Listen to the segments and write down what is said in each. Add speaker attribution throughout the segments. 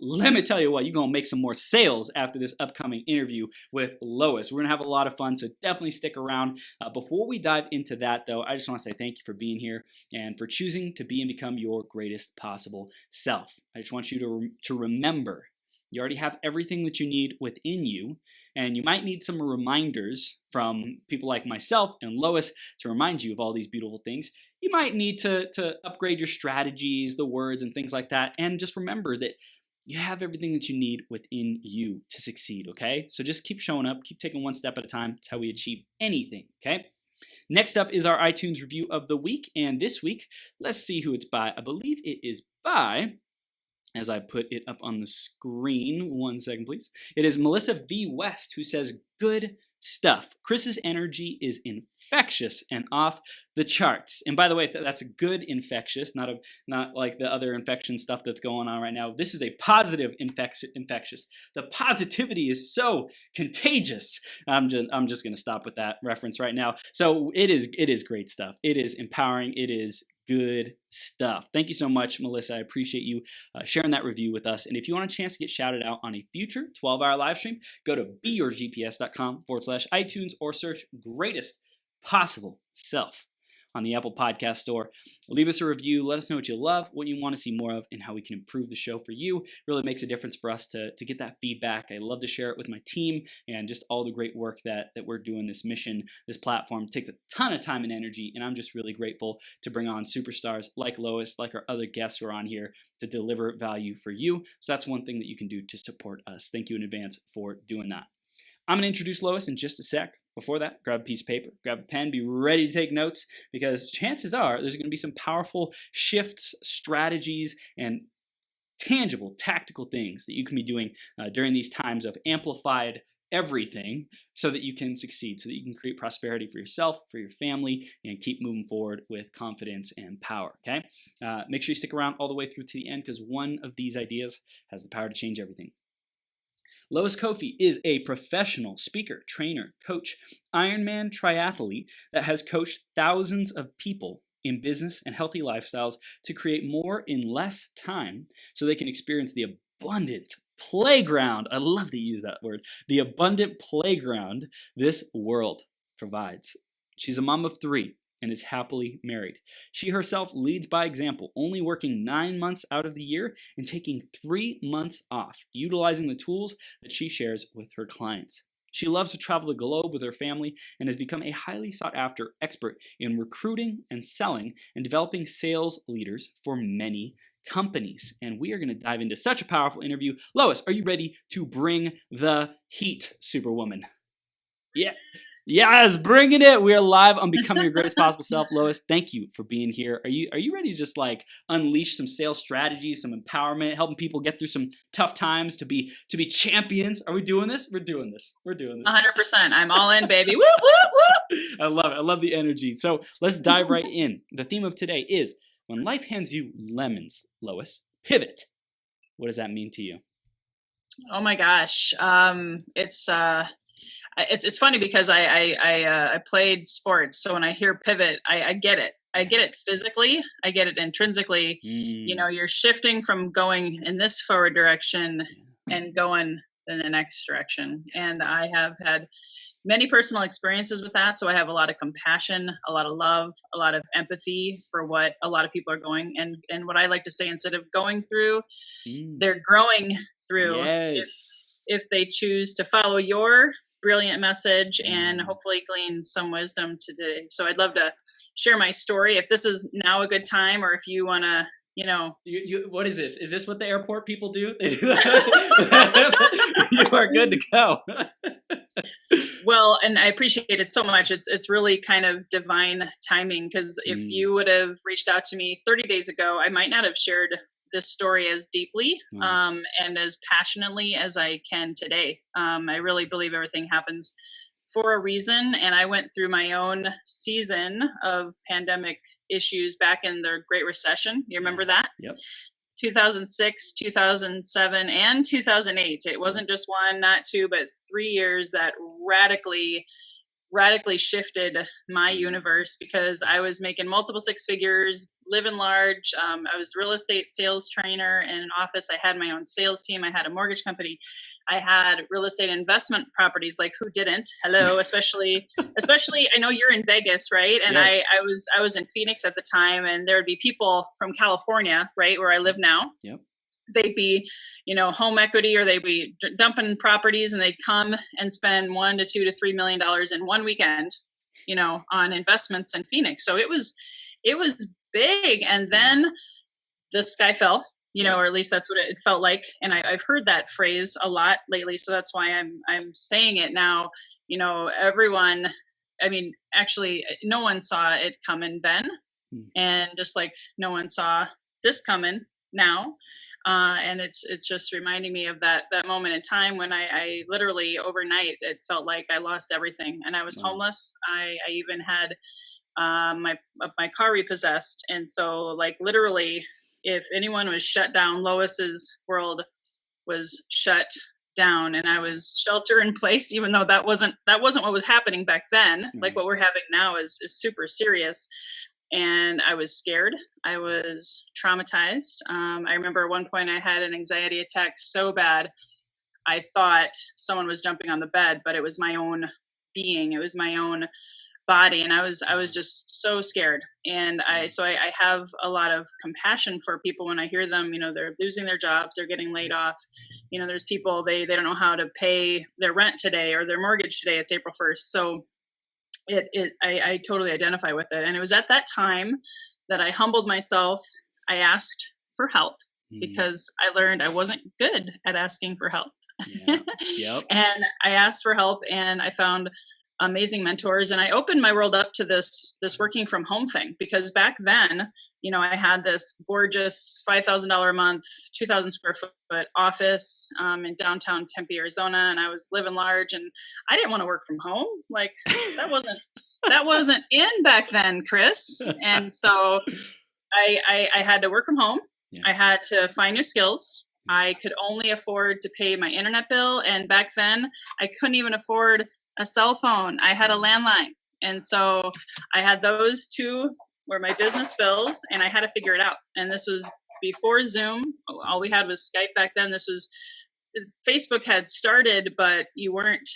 Speaker 1: let me tell you what, you're going to make some more sales after this upcoming interview with Lois. We're going to have a lot of fun, so definitely stick around. Before we dive into that, though, I just want to say thank you for being here and for choosing to be and become your greatest possible self. I just want you to remember you already have everything that you need within you, and you might need some reminders from people like myself and Lois to remind you of all these beautiful things. You might need to upgrade your strategies, the words, and things like that. And just remember that you have everything that you need within you to succeed, okay? So just keep showing up, keep taking one step at a time. That's how we achieve anything, okay? Next up is our iTunes review of the week. And this week, let's see who it's by. I believe it is by, as I put it up on the screen, 1 second, please. It is Melissa V. West, who says, good stuff. Chris's energy is infectious and off the charts. And by the way, that's a good infectious, not like the other infection stuff that's going on right now. This is a positive infectious. The positivity is so contagious. I'm just going to stop with that reference right now. So it is great stuff. It is empowering. It is good stuff. Thank you so much, Melissa. I appreciate you sharing that review with us. And if you want a chance to get shouted out on a future 12-hour live stream, go to beyourgps.com/iTunes or search greatest possible self on the Apple Podcast Store. Leave us a review. Let us know what you love, what you want to see more of, and how we can improve the show for you. It really makes a difference for us to get that feedback. I love to share it with my team and just all the great work that we're doing. This mission, this platform takes a ton of time and energy, and I'm just really grateful to bring on superstars like Lois, like our other guests who are on here to deliver value for you. So that's one thing that you can do to support us. Thank you in advance for doing that. I'm going to introduce Lois in just a sec. Before that, grab a piece of paper, grab a pen, be ready to take notes, because chances are there's going to be some powerful shifts, strategies, and tangible tactical things that you can be doing during these times of amplified everything so that you can succeed, so that you can create prosperity for yourself, for your family, and keep moving forward with confidence and power, okay? Make sure you stick around all the way through to the end, because one of these ideas has the power to change everything. Lois Koffi is a professional speaker, trainer, coach, Ironman Triathlete that has coached thousands of people in business and healthy lifestyles to create more in less time so they can experience the abundant playground. I love to use that word. The abundant playground this world provides. She's a mom of 3 and is happily married. She herself leads by example, only working 9 months out of the year and taking 3 months off, utilizing the tools that she shares with her clients. She loves to travel the globe with her family and has become a highly sought after expert in recruiting and selling and developing sales leaders for many companies. And we are going to dive into such a powerful interview. Lois, are you ready to bring the heat, Superwoman? Yeah. Yes, bringing it. We are live on Becoming Your Greatest Possible Self. Lois, thank you for being here. Are you ready to just like unleash some sales strategies, some empowerment, helping people get through some tough times to be champions? Are we doing this? We're doing this. 100%.
Speaker 2: I'm all in, baby. Woo, woo, woo.
Speaker 1: I love it. I love the energy. So let's dive right in. The theme of today is when life hands you lemons, Lois, pivot. What does that mean to you?
Speaker 2: Oh my gosh. It's funny because I played sports, so when I hear pivot, I get it. I get it physically. I get it intrinsically. You know, you're shifting from going in this forward direction and going in the next direction. And I have had many personal experiences with that. So I have a lot of compassion, a lot of love, a lot of empathy for what a lot of people are going. And what I like to say, instead of going through, they're growing through.
Speaker 1: Yes.
Speaker 2: If they choose to follow your brilliant message and hopefully glean some wisdom today. So I'd love to share my story. If this is now a good time, or if you want to, you know.
Speaker 1: What is this? Is this what the airport people do? You are good to go.
Speaker 2: Well, and I appreciate it so much. It's really kind of divine timing, because if you would have reached out to me 30 days ago, I might not have shared this story as deeply and as passionately as I can today. I really believe everything happens for a reason. And I went through my own season of pandemic issues back in the Great Recession. You remember that?
Speaker 1: Yep.
Speaker 2: 2006, 2007, and 2008. It wasn't just one, not two, but 3 years that radically radically shifted my universe because I was making multiple six figures, living large. I was real estate sales trainer in an office. I had my own sales team. I had a mortgage company. I had real estate investment properties. Like, who didn't? Hello, especially I know you're in Vegas, right? And
Speaker 1: Yes.
Speaker 2: I was in Phoenix at the time, and there would be people from California, right, where I live now.
Speaker 1: Yep.
Speaker 2: They'd be, home equity, or they'd be dumping properties, and they'd come and spend $1 to $2 to $3 million in one weekend, on investments in Phoenix. So it was big. And then the sky fell, or at least that's what it felt like. And I've heard that phrase a lot lately. So that's why I'm saying it now. Everyone, actually, no one saw it coming then. And just like no one saw this coming now. And it's just reminding me of that moment in time when I literally overnight, it felt like I lost everything, and I was homeless. I even had my car repossessed, and so like literally, if anyone was shut down, Lois's world was shut down, and I was shelter in place, even though that wasn't what was happening back then. Like what we're having now is super serious. And I was scared. I was traumatized. I remember at one point I had an anxiety attack so bad, I thought someone was jumping on the bed, but it was my own being. It was my own body. And I was just so scared. And I have a lot of compassion for people when I hear them, they're losing their jobs, they're getting laid off. There's people, they don't know how to pay their rent today or their mortgage today. It's April 1st. So I totally identify with it. And it was at that time that I humbled myself. I asked for help because I learned I wasn't good at asking for help.
Speaker 1: Yeah. Yep.
Speaker 2: And I asked for help, and I found amazing mentors, and I opened my world up to this working from home thing, because back then, I had this gorgeous $5,000 a month, 2,000 square foot office in downtown Tempe, Arizona, and I was living large, and I didn't want to work from home. Like that wasn't in back then, Chris. And so I had to work from home. Yeah. I had to find new skills. I could only afford to pay my internet bill, and back then I couldn't even afford a cell phone. I had a landline. And so I had those two were my business bills, and I had to figure it out. And this was before Zoom. All we had was Skype back then. Facebook had started, but you weren't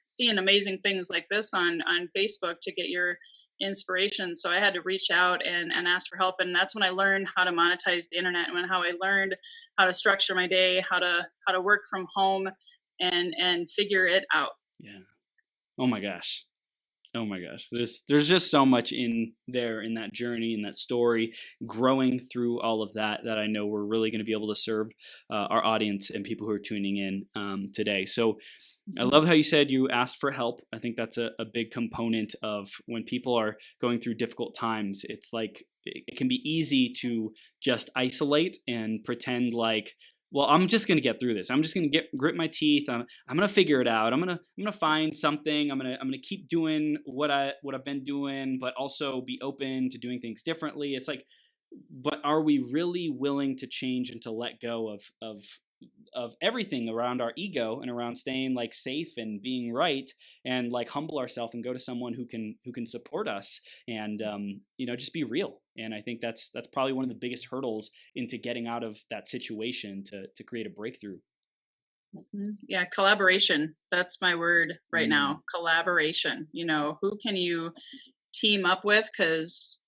Speaker 2: seeing amazing things like this on Facebook to get your inspiration. So I had to reach out and ask for help. And that's when I learned how to monetize the internet, and how I learned how to structure my day, how to work from home and figure it out.
Speaker 1: Yeah. Oh my gosh. There's just so much in there, in that journey, in that story, growing through all of that I know we're really going to be able to serve our audience and people who are tuning in today. So I love how you said you asked for help. I think that's a big component of when people are going through difficult times. It's like it can be easy to just isolate and pretend like, well, I'm just going to get through this. I'm just going to grit my teeth. I'm going to figure it out. I'm going to find something. I'm going to keep doing what I've been doing, but also be open to doing things differently. It's like, but are we really willing to change and to let go of everything around our ego and around staying like safe and being right, and like humble ourselves and go to someone who can support us and just be real. And I think that's probably one of the biggest hurdles into getting out of that situation to create a breakthrough.
Speaker 2: Yeah, collaboration. That's my word right now. Collaboration. Who can you team up with? Because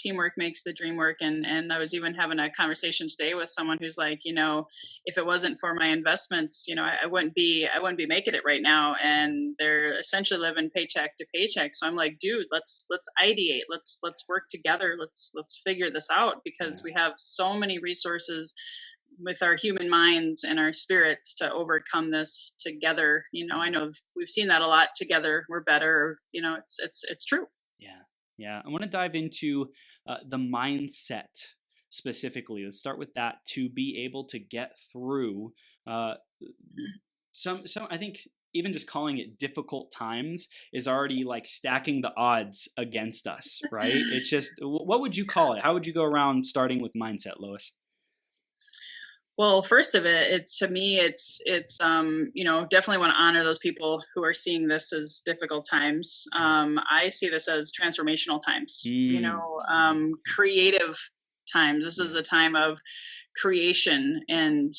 Speaker 2: teamwork makes the dream work. And I was even having a conversation today with someone who's like, if it wasn't for my investments, I wouldn't be making it right now. And they're essentially living paycheck to paycheck. So I'm like, dude, let's ideate. Let's work together. Let's figure this out, because we have so many resources with our human minds and our spirits to overcome this together. I know we've seen that a lot. Together we're better. It's true.
Speaker 1: Yeah. I want to dive into the mindset specifically. Let's start with that, to be able to get through some. I think even just calling it difficult times is already like stacking the odds against us, right? It's just, what would you call it? How would you go around starting with mindset, Lois?
Speaker 2: Well, first of it, to me, definitely want to honor those people who are seeing this as difficult times. I see this as transformational times, creative times. This is a time of creation and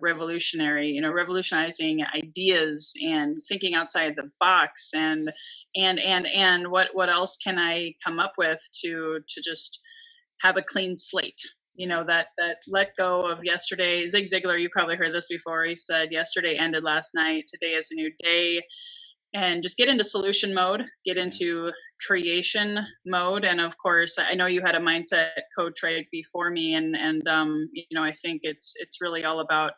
Speaker 2: revolutionizing ideas and thinking outside the box and what else can I come up with to just have a clean slate. That let go of yesterday. Zig Ziglar, you probably heard this before. He said, yesterday ended last night. Today is a new day. And just get into solution mode, get into creation mode. And of course, I know you had a mindset coach right before me. And I think it's really all about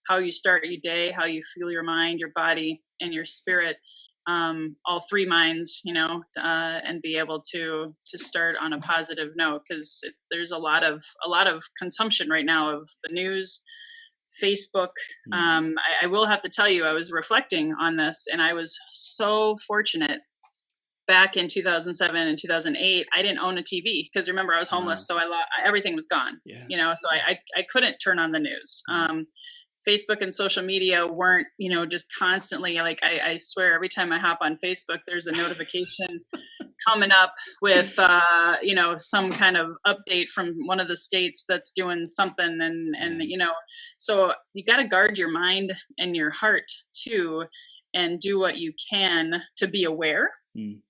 Speaker 2: how you start your day, how you feel your mind, your body, and your spirit. All three minds, and be able to start on a positive note, because there's a lot of consumption right now of the news, Facebook. I will have to tell you, I was reflecting on this, and I was so fortunate back in 2007 and 2008. I didn't own a TV because remember I was homeless, so everything was gone. So I couldn't turn on the news. Facebook and social media weren't, just constantly like, I swear every time I hop on Facebook, there's a notification coming up with, some kind of update from one of the states that's doing something. And so you got to guard your mind and your heart too, and do what you can to be aware and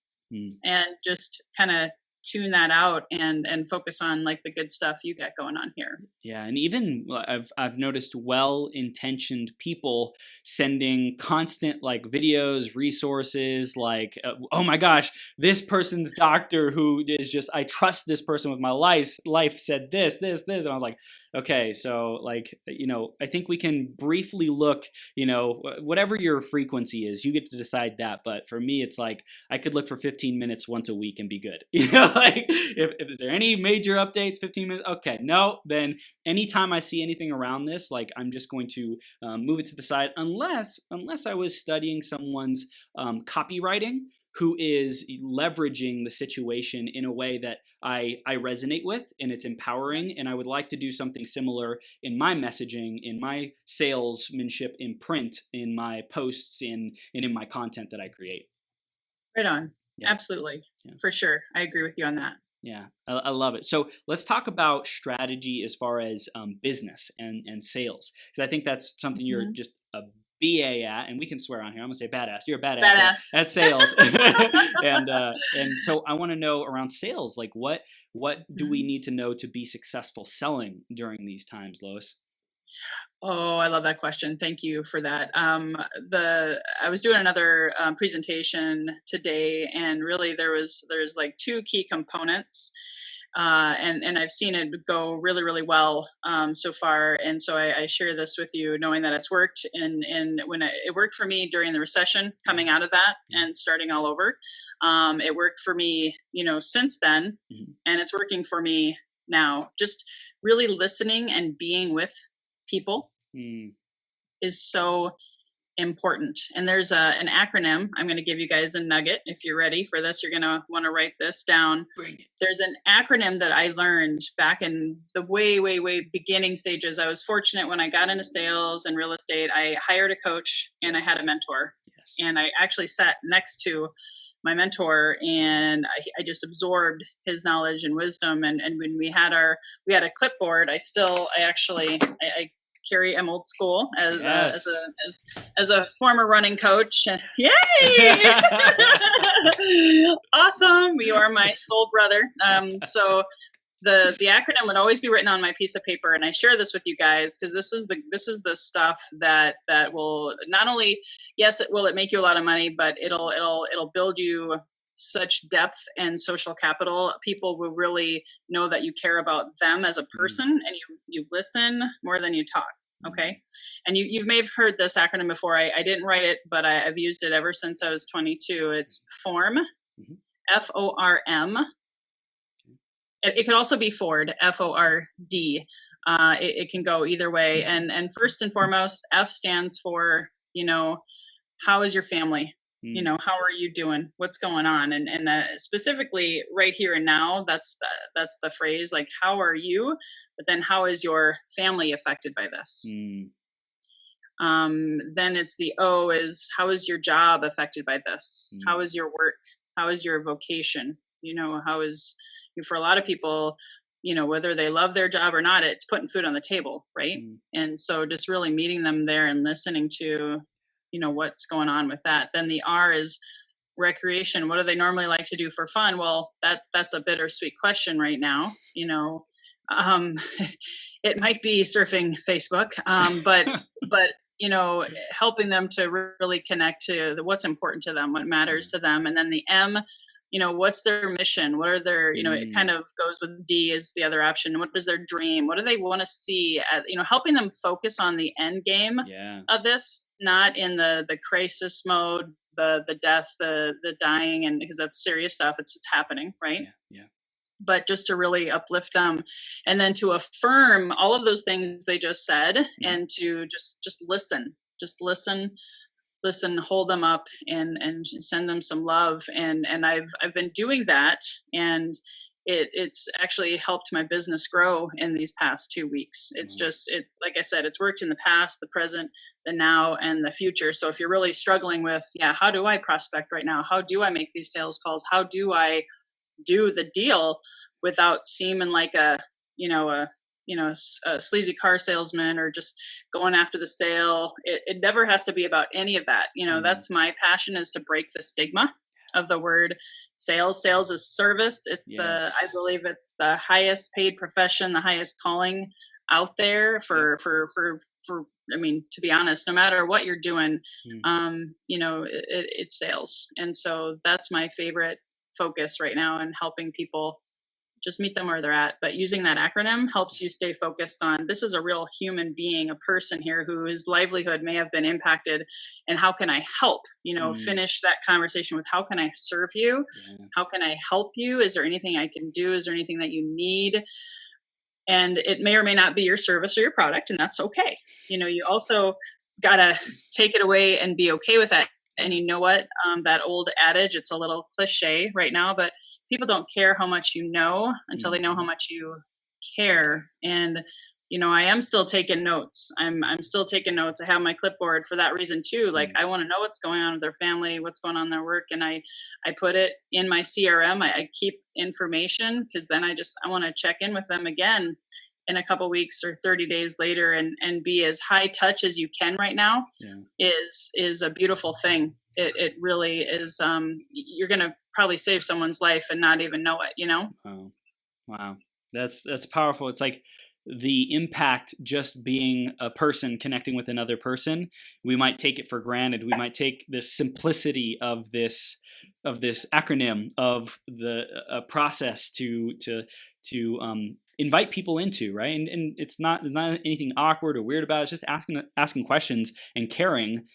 Speaker 2: just kind of tune that out and focus on like the good stuff you got going on here.
Speaker 1: Yeah, and even I've noticed well-intentioned people sending constant like videos, resources, like oh my gosh, this person's doctor who is just, I trust this person with my life said this, and I was like, okay, so like, I think we can briefly look, whatever your frequency is, you get to decide that. But for me, it's like I could look for 15 minutes once a week and be good. Like if is there any major updates, 15 minutes? Okay, no, then anytime I see anything around this, like I'm just going to move it to the side, unless I was studying someone's copywriting who is leveraging the situation in a way that I resonate with and it's empowering. And I would like to do something similar in my messaging, in my salesmanship, in print, in my posts, and in my content that I create.
Speaker 2: Right on. Yeah. Absolutely. Yeah. For sure. I agree with you on that.
Speaker 1: Yeah, I love it. So let's talk about strategy as far as business and sales, because I think that's something you're just a BA at, and we can swear on here. I'm gonna say badass. You're a badass. At sales, and so I want to know around sales, like what do we need to know to be successful selling during these times, Lois?
Speaker 2: Oh, I love that question. Thank you for that. I was doing another presentation today, and really there's like two key components, and I've seen it go really, really well so far. And so I share this with you, knowing that it's worked. And when it worked for me during the recession, coming out of that and starting all over, it worked for me, since then, and it's working for me now. Just really listening and being with people is so important. And there's an acronym. I'm going to give you guys a nugget. If you're ready for this, you're going to want to write this down. There's an acronym that I learned back in the way, way, way beginning stages. I was fortunate when I got into sales and real estate. I hired a coach and I had a mentor. Yes. And I actually sat next to my mentor, and I just absorbed his knowledge and wisdom. And when we had a clipboard, I carry, I'm old school as a former running coach. Yay! Awesome. You are my soul brother. So the acronym would always be written on my piece of paper, and I share this with you guys because this is the stuff that will not only, yes, will it make you a lot of money, but it'll build you such depth and social capital. People will really know that you care about them as a person, and you listen more than you talk. Okay. And you may have heard this acronym before. I didn't write it, but I've used it ever since I was 22. It's FORM, FORM. It could also be Ford, FORD. It can go either way. And first and foremost, F stands for, how is your family? You know, how are you doing? What's going on? And specifically right here and now, that's the phrase, like, how are you? But then how is your family affected by this? Then it's the O is, how is your job affected by this? How is your work? How is your vocation? You know, how is, for a lot of people, you know, whether they love their job or not, it's putting food on the table, right? And so just really meeting them there and listening to, you know, what's going on with that. Then the R is recreation. What do they normally like to do for fun? Well, that's a bittersweet question right now. You know, it might be surfing Facebook, but you know, helping them to really connect to what's important to them, what matters to them. And then the M, you know, what's their mission? What are their, you know, it kind of goes with D is the other option. What is their dream? What do they want to see? You know, helping them focus on the end game of this, not in the crisis mode, the death, the dying, and because that's serious stuff. It's happening, right?
Speaker 1: Yeah.
Speaker 2: But just to really uplift them, and then to affirm all of those things they just said, and to just listen, hold them up, and send them some love. And I've been doing that, and it's actually helped my business grow in these past 2 weeks. It's just, like I said, it's worked in the past, the present, the now, and the future. So if you're really struggling with, how do I prospect right now? How do I make these sales calls? How do I do the deal without seeming like a sleazy car salesman, or just going after the sale? It never has to be about any of that. You know, that's my passion, is to break the stigma of the word sales. Sales is service. It's I believe it's the highest paid profession, the highest calling out there for I mean, to be honest, no matter what you're doing, you know, it's sales. And so that's my favorite focus right now, and helping people just meet them where they're at. But using that acronym helps you stay focused on, this is a real human being, a person here whose livelihood may have been impacted, and how can I help? You know, finish that conversation with, how can I serve you? How can I help you? Is there anything I can do? Is there anything that you need? And it may or may not be your service or your product, and that's okay. You know, you also got to take it away and be okay with that. And you know what? That old adage, it's a little cliche right now, but people don't care how much you know until they know how much you care. And, you know, I am still taking notes. I'm still taking notes. I have my clipboard for that reason too. Like, I want to know what's going on with their family, what's going on in their work. And I put it in my CRM. I keep information, because then I want to check in with them again in a couple weeks or 30 days later, and be as high touch as you can right now. Is a beautiful thing. It really is. You're going to probably save someone's life and not even know it, you know?
Speaker 1: Wow. That's powerful. It's like the impact, just being a person connecting with another person. We might take it for granted. We might take this simplicity of this acronym, of the process to invite people into, right? And it's not anything awkward or weird about it. It's just asking questions and caring.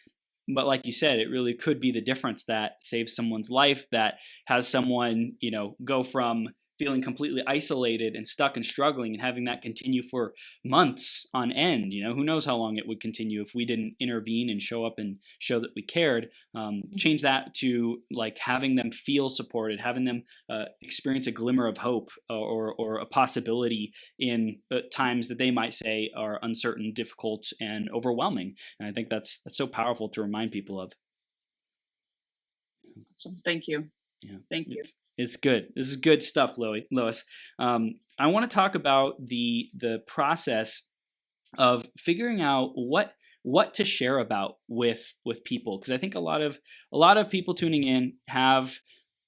Speaker 1: But like you said, it really could be the difference that saves someone's life, that has someone, you know, go from feeling completely isolated and stuck and struggling, and having that continue for months on end. You know, who knows how long it would continue if we didn't intervene and show up and show that we cared. Change that to like having them feel supported, having them experience a glimmer of hope, or a possibility in times that they might say are uncertain, difficult, and overwhelming. And I think that's so powerful to remind people of.
Speaker 2: Awesome. Thank you.
Speaker 1: Yeah.
Speaker 2: Thank you.
Speaker 1: It's good. This is good stuff, Lois. I want to talk about the process of figuring out what to share about with people, because I think a lot of people tuning in have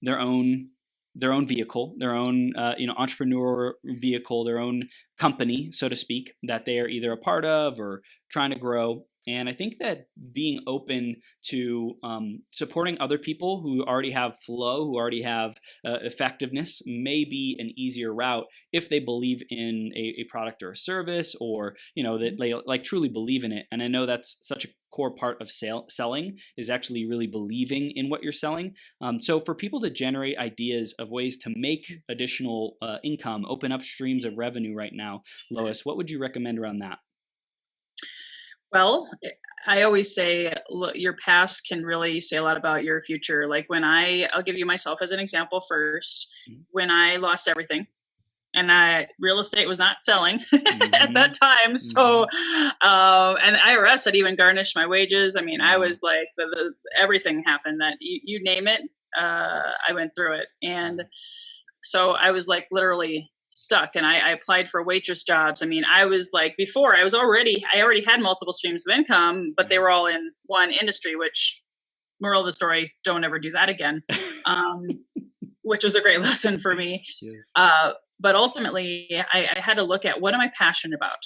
Speaker 1: their own vehicle, their own entrepreneur vehicle, their own company, so to speak, that they are either a part of or trying to grow. And I think that being open to supporting other people who already have flow, who already have effectiveness, may be an easier route if they believe in a product or a service, or that they like truly believe in it. And I know that's such a core part of selling, is actually really believing in what you're selling. So for people to generate ideas of ways to make additional income, open up streams of revenue right now, Lois, what would you recommend around that?
Speaker 2: Well, I always say, look, your past can really say a lot about your future. Like I'll give you myself as an example first. When I lost everything, and real estate was not selling at that time. So, and IRS had even garnished my wages. I mean, I was like, everything happened that you name it. I went through it. And so I was like literally stuck, and I applied for waitress jobs. I mean, I was like, before I already had multiple streams of income, but they were all in one industry, which, moral of the story, don't ever do that again. Which was a great lesson for me.
Speaker 1: Yes.
Speaker 2: But ultimately, I had to look at, what am I passionate about?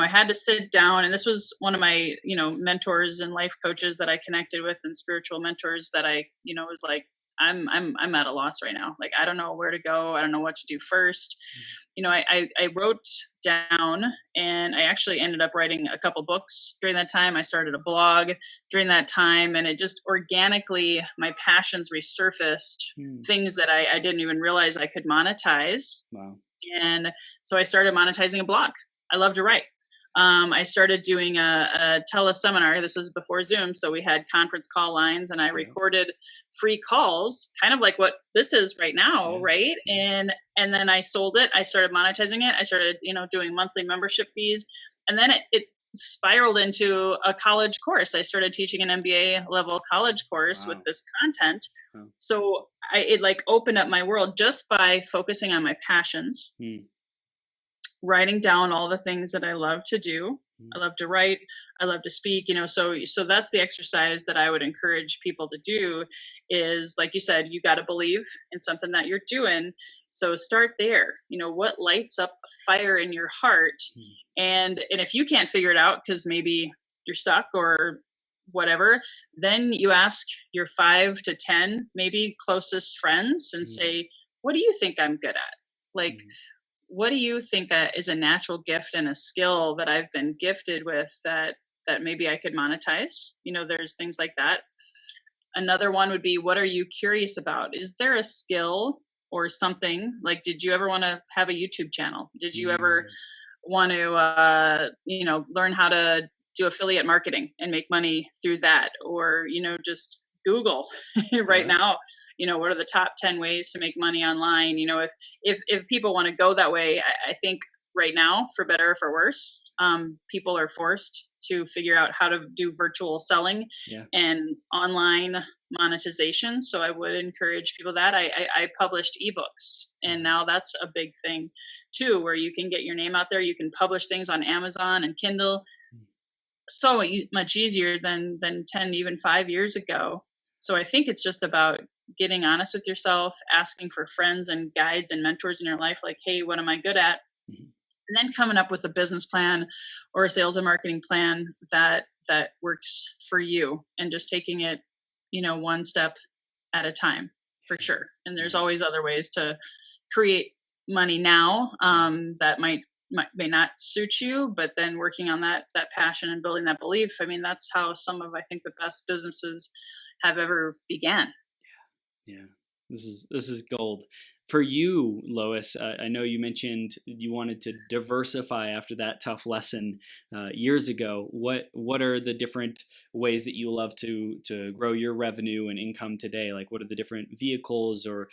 Speaker 2: I had to sit down, and this was one of my, mentors and life coaches that I connected with, and spiritual mentors that I, was like, I'm at a loss right now. Like, I don't know where to go. I don't know what to do first. I wrote down, and I actually ended up writing a couple books during that time. I started a blog during that time, and it just organically, my passions resurfaced, things that I didn't even realize I could monetize.
Speaker 1: Wow.
Speaker 2: And so I started monetizing a blog. I love to write. I started doing a teleseminar. This was before Zoom. So we had conference call lines, and I recorded free calls, kind of like what this is right now. Yeah. Right. And then I sold it. I started monetizing it. I started, doing monthly membership fees. And then it spiraled into a college course. I started teaching an MBA level college course with this content. So it like opened up my world just by focusing on my passions. Writing down all the things that I love to do. I love to write. I love to speak, so that's the exercise that I would encourage people to do is, like you said, you got to believe in something that you're doing. So start there. What lights up a fire in your heart? And if you can't figure it out, because maybe you're stuck or whatever, then you ask your 5 to 10, maybe closest friends, and say, what do you think I'm good at? Like, what do you think is a natural gift and a skill that I've been gifted with that maybe I could monetize? There's things like that. Another one would be, what are you curious about? Is there a skill or something? Like, did you ever want to have a YouTube channel? Did you ever want to, learn how to do affiliate marketing and make money through that? Or, just Google right now, what are the top 10 ways to make money online? If people want to go that way, I think right now, for better or for worse, people are forced to figure out how to do virtual selling and online monetization. So I would encourage people that I published ebooks, and now that's a big thing too, where you can get your name out there. You can publish things on Amazon and Kindle. So much easier than 10, even 5 years ago. So I think it's just about getting honest with yourself, asking for friends and guides and mentors in your life, like, hey, what am I good at? And then coming up with a business plan or a sales and marketing plan that works for you, and just taking it, one step at a time, for sure. And there's always other ways to create money now that may not suit you, but then working on that passion and building that belief. I mean, that's how some of, I think, the best businesses have ever began.
Speaker 1: Yeah. This is gold. For you, Lois, I know you mentioned you wanted to diversify after that tough lesson years ago. What are the different ways that you love to grow your revenue and income today? Like, what are the different vehicles or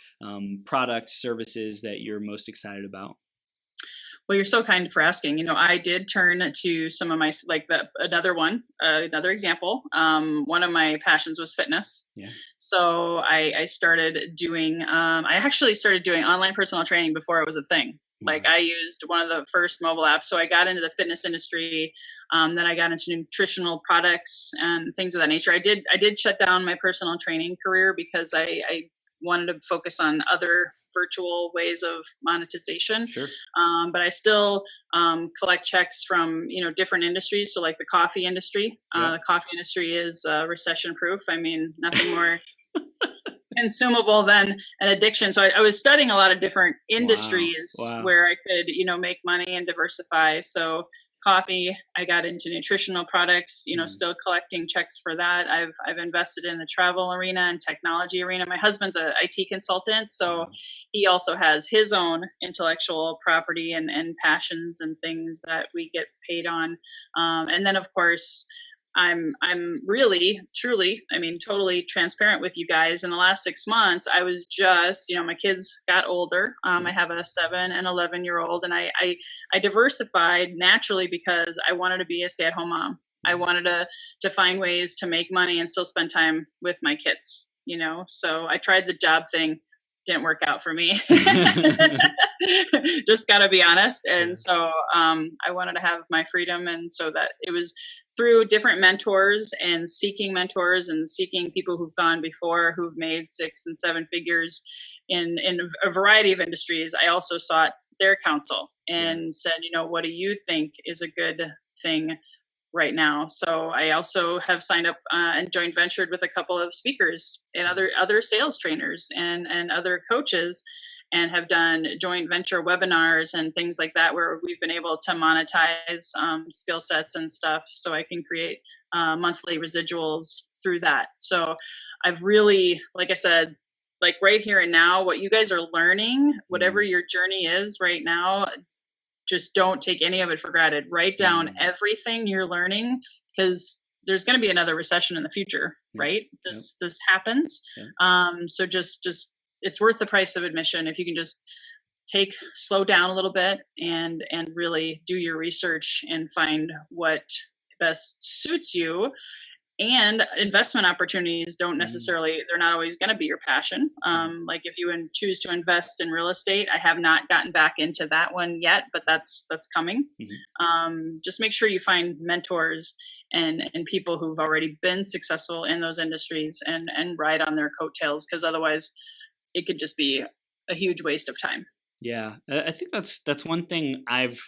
Speaker 1: products, services that you're most excited about?
Speaker 2: Well, you're so kind for asking. I did turn to some of my, another example. One of my passions was fitness. Yeah. So I started doing, I actually started doing online personal training before it was a thing. Like, I used one of the first mobile apps. So I got into the fitness industry. Then I got into nutritional products and things of that nature. I did shut down my personal training career because I wanted to focus on other virtual ways of monetization. Sure. But I still collect checks from, different industries. So like the coffee industry, the coffee industry is recession proof. I mean, nothing more consumable than an addiction. So I was studying a lot of different industries where I could, make money and diversify. So coffee, I got into nutritional products, still collecting checks for that. I've invested in the travel arena and technology arena. My husband's a IT consultant, so he also has his own intellectual property and passions and things that we get paid on. And then, of course, I'm really, truly, I mean, totally transparent with you guys. In the last 6 months, I was just, my kids got older. I have a 7 and 11-year-old, and I diversified naturally because I wanted to be a stay-at-home mom. I wanted to find ways to make money and still spend time with my kids, so I tried the job thing. Didn't work out for me. Just got to be honest. And so I wanted to have my freedom. And so that it was through different mentors and seeking people who've gone before, who've made 6 and 7 figures in a variety of industries. I also sought their counsel and said, what do you think is a good thing right now? So I also have signed up and joint ventured with a couple of speakers and other sales trainers and other coaches, and have done joint venture webinars and things like that, where we've been able to monetize skill sets and stuff, so I can create monthly residuals through that. So I've really, like I said, like right here and now, what you guys are learning, whatever your journey is right now, just don't take any of it for granted. Write down everything you're learning, because there's going to be another recession in the future, right? This happens. So just it's worth the price of admission if you can just slow down a little bit and really do your research and find what best suits you. And investment opportunities don't necessarily, they're not always going to be your passion. Like if you choose to invest in real estate, I have not gotten back into that one yet, but that's coming. Just make sure you find mentors and people who've already been successful in those industries and ride on their coattails, because otherwise it could just be a huge waste of time.
Speaker 1: Yeah, I think that's one thing I've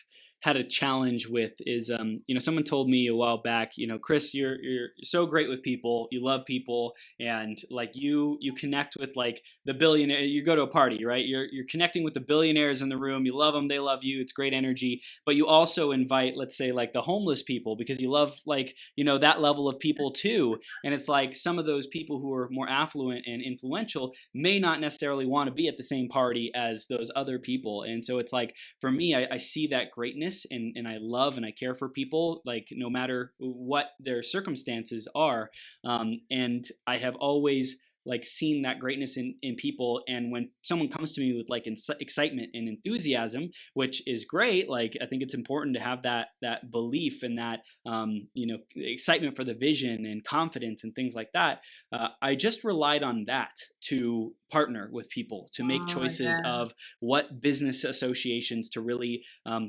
Speaker 1: had a challenge with is, someone told me a while back, Chris, you're so great with people, you love people, and like you connect with like the billionaire. You go to a party, right? You're connecting with the billionaires in the room. You love them, they love you. It's great energy. But you also invite, let's say, like the homeless people, because you love like that level of people too. And it's like some of those people who are more affluent and influential may not necessarily want to be at the same party as those other people. And so it's like, for me, I see that greatness. And I love and I care for people, like no matter what their circumstances are. And I have always like seen that greatness in people. And when someone comes to me with like excitement and enthusiasm, which is great, like I think it's important to have that belief and that excitement for the vision and confidence and things like that. I just relied on that to partner with people, to make choices of what business associations to really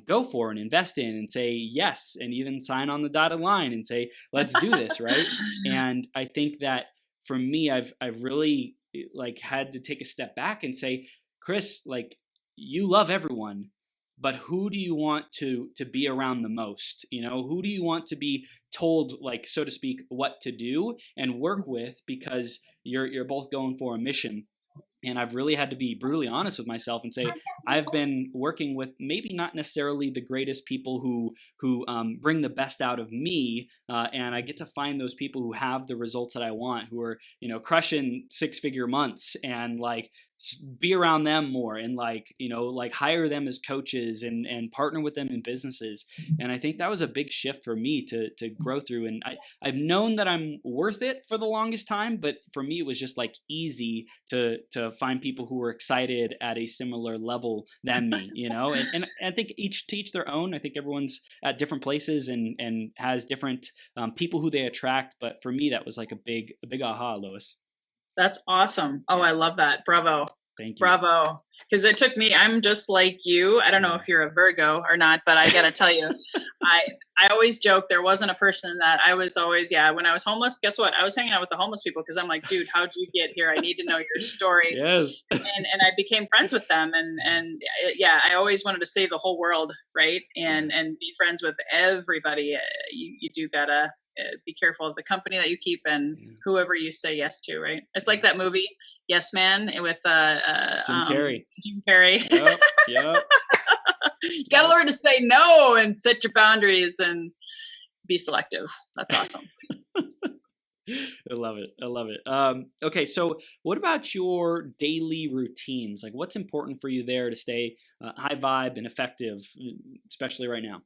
Speaker 1: go for and invest in and say yes, and even sign on the dotted line and say, let's do this, right? And I think that for me, I've really like had to take a step back and say, Chris, like you love everyone, but who do you want to be around the most? Who do you want to be told, like, so to speak, what to do and work with, because you're both going for a mission. And I've really had to be brutally honest with myself and say, I've been working with maybe not necessarily the greatest people who bring the best out of me. And I get to find those people who have the results that I want, who are, crushing 6-figure months, and like be around them more, and like hire them as coaches and partner with them in businesses. And I think that was a big shift for me to grow through. And I've known that I'm worth it for the longest time, but for me, it was just like easy to find people who were excited at a similar level than me, and I think each to each their own. I think everyone's at different places and has different people who they attract. But for me, that was like a big aha, Lois.
Speaker 2: That's awesome. Oh, I love that. Bravo.
Speaker 1: Thank you.
Speaker 2: Bravo. Because it took me, I'm just like you. I don't know if you're a Virgo or not, but I got to tell you, I always joke there wasn't a person that I was always, when I was homeless, guess what? I was hanging out with the homeless people because I'm like, dude, how'd you get here? I need to know your story.
Speaker 1: Yes.
Speaker 2: And I became friends with them. And I always wanted to save the whole world, right? And be friends with everybody. You do gotta be careful of the company that you keep and whoever you say yes to, right? It's like that movie, Yes Man, with
Speaker 1: Jim Carrey.
Speaker 2: Jim Carrey.
Speaker 1: Yep.
Speaker 2: You got to learn to say no and set your boundaries and be selective. That's awesome.
Speaker 1: I love it. Okay, so what about your daily routines? Like, what's important for you there to stay high vibe and effective, especially right now?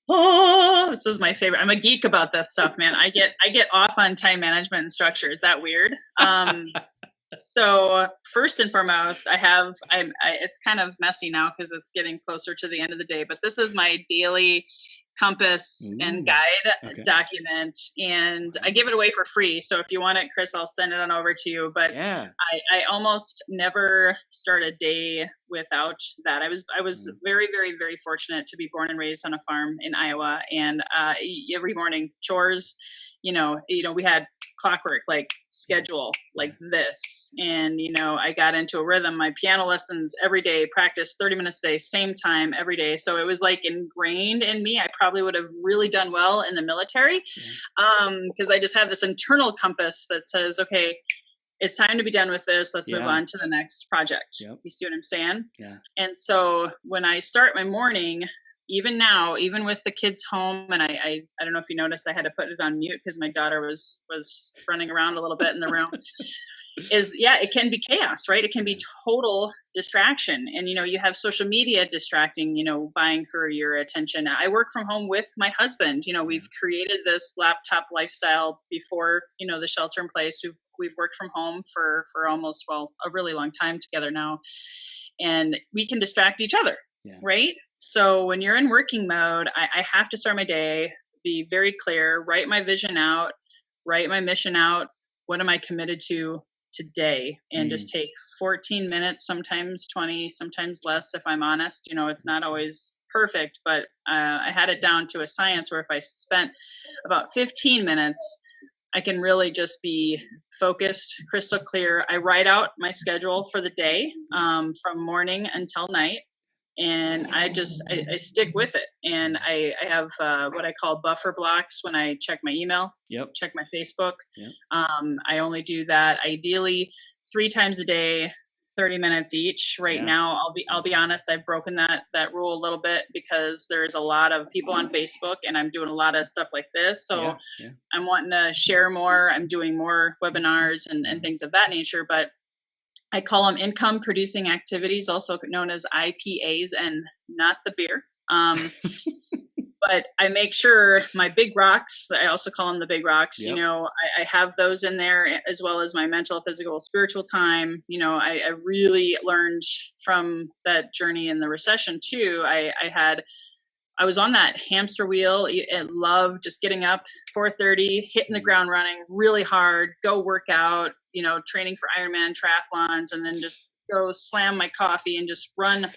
Speaker 2: Oh, this is my favorite. I'm a geek about this stuff, man. I get off on time management and structure. Is that weird? So first and foremost, it's kind of messy now because it's getting closer to the end of the day, but this is my daily compass and guide document, and I give it away for free. So if you want it, Chris, I'll send it on over to you. But I almost never start a day without that. I was very, very, very fortunate to be born and raised on a farm in Iowa, and every morning chores, we had clockwork, like schedule like this. And, I got into a rhythm, my piano lessons every day, practice 30 minutes a day, same time every day. So it was like ingrained in me. I probably would have really done well in the military because I just have this internal compass that says, okay, it's time to be done with this. Let's move on to the next project. Yep. You see what I'm saying? Yeah. And so when I start my morning, even now, even with the kids home, and I don't know if you noticed, I had to put it on mute because my daughter was running around a little bit in the room. It can be chaos, right? It can be total distraction. And, you have social media distracting, vying for your attention. I work from home with my husband. We've created this laptop lifestyle before, the shelter in place. We've worked from home for almost, a really long time together now. And we can distract each other, right? So when you're in working mode, I have to start my day, be very clear, write my vision out, write my mission out. What am I committed to today? And just take 14 minutes, sometimes 20, sometimes less, if I'm honest. It's not always perfect, but I had it down to a science where if I spent about 15 minutes, I can really just be focused, crystal clear. I write out my schedule for the day from morning until night. And I stick with it. And I have what I call buffer blocks when I check my email, check my Facebook. Yep. I only do that ideally 3 times a day, 30 minutes each. Right now, I'll be honest, I've broken that rule a little bit because there's a lot of people on Facebook and I'm doing a lot of stuff like this. So I'm wanting to share more. I'm doing more webinars and things of that nature. But I call them income producing activities, also known as IPAs, and not the beer. But I make sure my big rocks, I also call them the big rocks, I have those in there, as well as my mental, physical, spiritual time. I really learned from that journey in the recession too. I was on that hamster wheel and loved just getting up 4:30, hitting the ground running really hard, go work out, training for Ironman Triathlons, and then just go slam my coffee and just run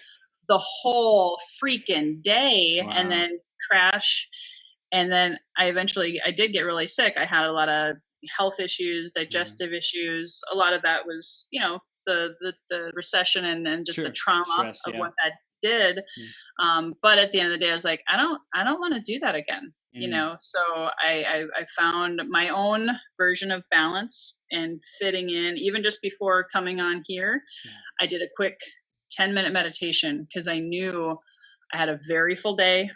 Speaker 2: the whole freaking day and then crash. And then I did get really sick. I had a lot of health issues, digestive issues. A lot of that was, the recession and just the trauma stress, of what that did. But at the end of the day, I was like, I don't want to do that again. So I found my own version of balance and fitting in. Even just before coming on here, I did a quick 10-minute meditation because I knew I had a very full day.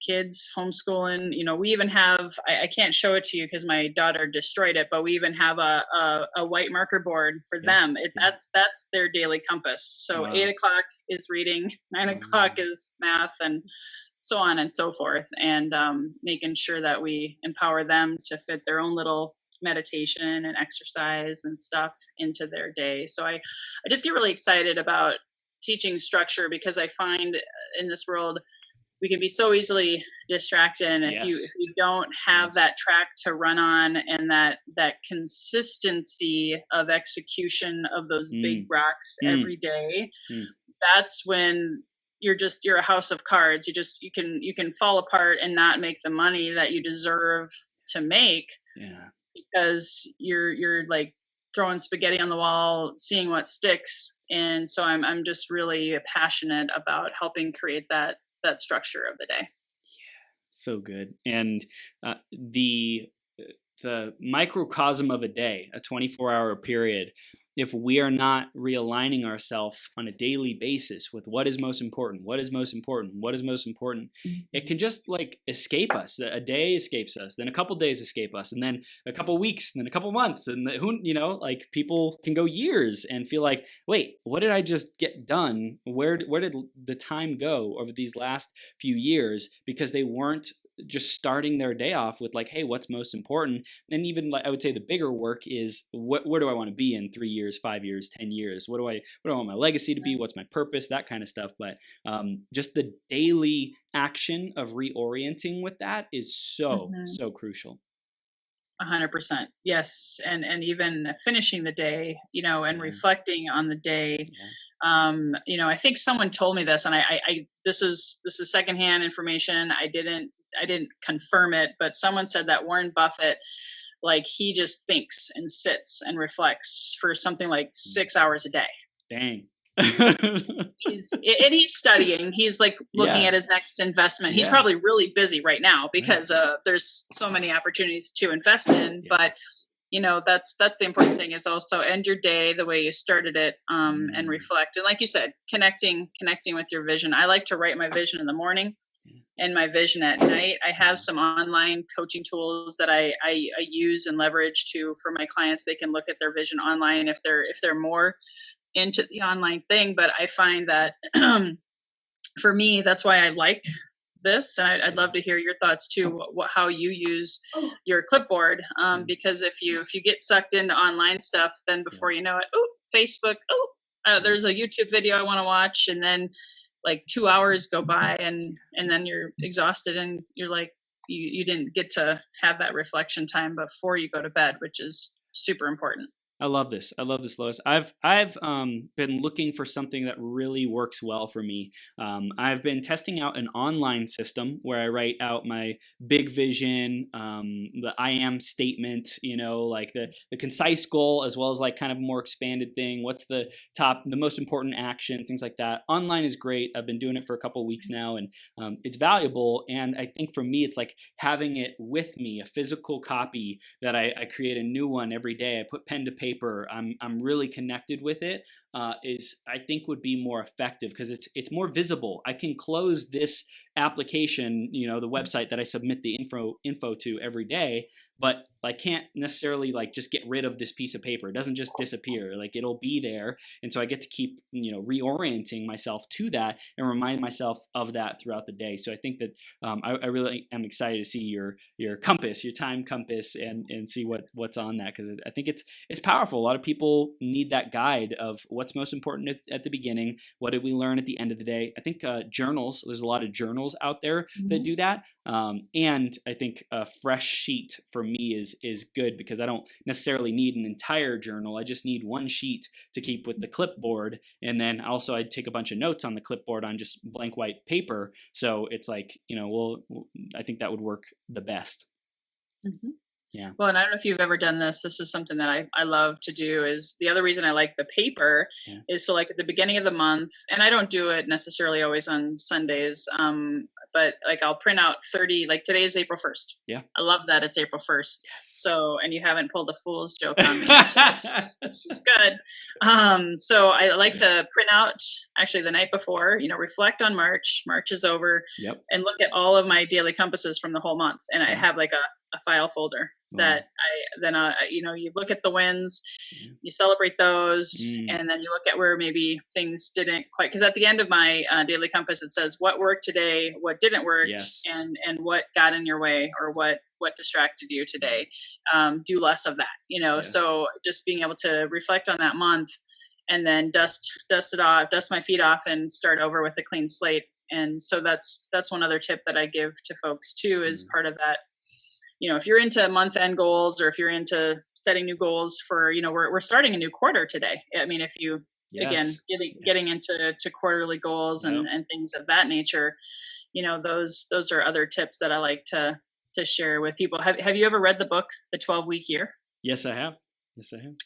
Speaker 2: Kids, homeschooling, we even have, I can't show it to you because my daughter destroyed it, but we even have a white marker board for them. That's their daily compass. So 8 o'clock is reading, 9 o'clock is math, and so on and so forth. And making sure that we empower them to fit their own little meditation and exercise and stuff into their day. So I just get really excited about teaching structure because I find in this world, we can be so easily distracted. And if you don't have that track to run on and that consistency of execution of those big rocks every day, that's when you're a house of cards. You can fall apart and not make the money that you deserve to make because you're like throwing spaghetti on the wall, seeing what sticks. And so I'm just really passionate about helping create that structure of the day.
Speaker 1: So good. And the microcosm of a day, a 24-hour period, if we are not realigning ourselves on a daily basis with what is most important, what is most important, what is most important, it can just like escape us. A day escapes us, then a couple days escape us, and then a couple weeks, and then a couple months, and who, like people can go years and feel like, wait, what did I just get done? Where did the time go over these last few years? Because they weren't just starting their day off with like, hey, what's most important? And even like, I would say the bigger work is where do I want to be in 3 years, 5 years, 10 years? What do I want my legacy to be? What's my purpose? That kind of stuff. But just the daily action of reorienting with that is so crucial.
Speaker 2: 100%. Yes. And even finishing the day, and reflecting on the day. I think someone told me this, and I this is secondhand information. I didn't confirm it, but someone said that Warren Buffett, like, he just thinks and sits and reflects for something like 6 hours a day.
Speaker 1: Dang.
Speaker 2: He's studying. He's like looking at his next investment. He's probably really busy right now because there's so many opportunities to invest in. But that's the important thing, is also end your day the way you started it, and reflect. And like you said, connecting with your vision. I like to write my vision in the morning and my vision at night. I have some online coaching tools that I use and leverage for my clients. They can look at their vision online if they're more into the online thing. But I find that for me, that's why I like this. And I'd love to hear your thoughts too, how you use your clipboard. Because if you get sucked into online stuff, then before you know it, Facebook, there's a YouTube video I want to watch. And then like 2 hours go by and then you're exhausted and you're like, you didn't get to have that reflection time before you go to bed, which is super important.
Speaker 1: I love this, Lois. I've been looking for something that really works well for me. I've been testing out an online system where I write out my big vision, the I am statement, like the concise goal, as well as like kind of a more expanded thing. What's the most important action, things like that. Online is great. I've been doing it for a couple of weeks now, and it's valuable. And I think for me, it's like having it with me, a physical copy that I create a new one every day. I put pen to paper. I'm really connected with it. Is I think would be more effective because it's more visible. I can close this application, the website that I submit the info to every day, but I can't necessarily like just get rid of this piece of paper. It doesn't just disappear. Like, it'll be there, and so I get to keep reorienting myself to that and remind myself of that throughout the day. So I think that I really am excited to see your compass, your time compass, and see what's on that, because I think it's powerful. A lot of people need that guide of what's most important at the beginning. What did we learn at the end of the day? I think journals. There's a lot of journals out there that do that. And I think a fresh sheet for me is good, because I don't necessarily need an entire journal. I just need one sheet to keep with the clipboard. And then also I'd take a bunch of notes on the clipboard on just blank white paper. So it's like, I think that would work the best.
Speaker 2: Mm-hmm.
Speaker 1: Yeah.
Speaker 2: Well, and I don't know if you've ever done this. This is something that I love to do. Is the other reason I like the paper is so like at the beginning of the month, and I don't do it necessarily always on Sundays. But like I'll print out 30, like today is April 1st.
Speaker 1: Yeah.
Speaker 2: I love that it's April 1st. Yes. So, and you haven't pulled a fool's joke on me. So this is good. So I like to print out actually the night before, reflect on March. March is over.
Speaker 1: Yep.
Speaker 2: And look at all of my daily compasses from the whole month. And I have like a file folder that you look at the wins, you celebrate those, and then you look at where maybe things didn't quite, because at the end of my daily compass, it says what worked today, what didn't work, and what got in your way, or what distracted you today. Do less of that, so just being able to reflect on that month and then dust it off, dust my feet off, and start over with a clean slate. And so that's one other tip that I give to folks too, is part of that. If you're into month end goals, or if you're into setting new goals for, we're starting a new quarter today. I mean, if you, again, getting into quarterly goals and things of that nature, those are other tips that I like to share with people. Have you ever read the book, The 12-Week Year?
Speaker 1: Yes, I have.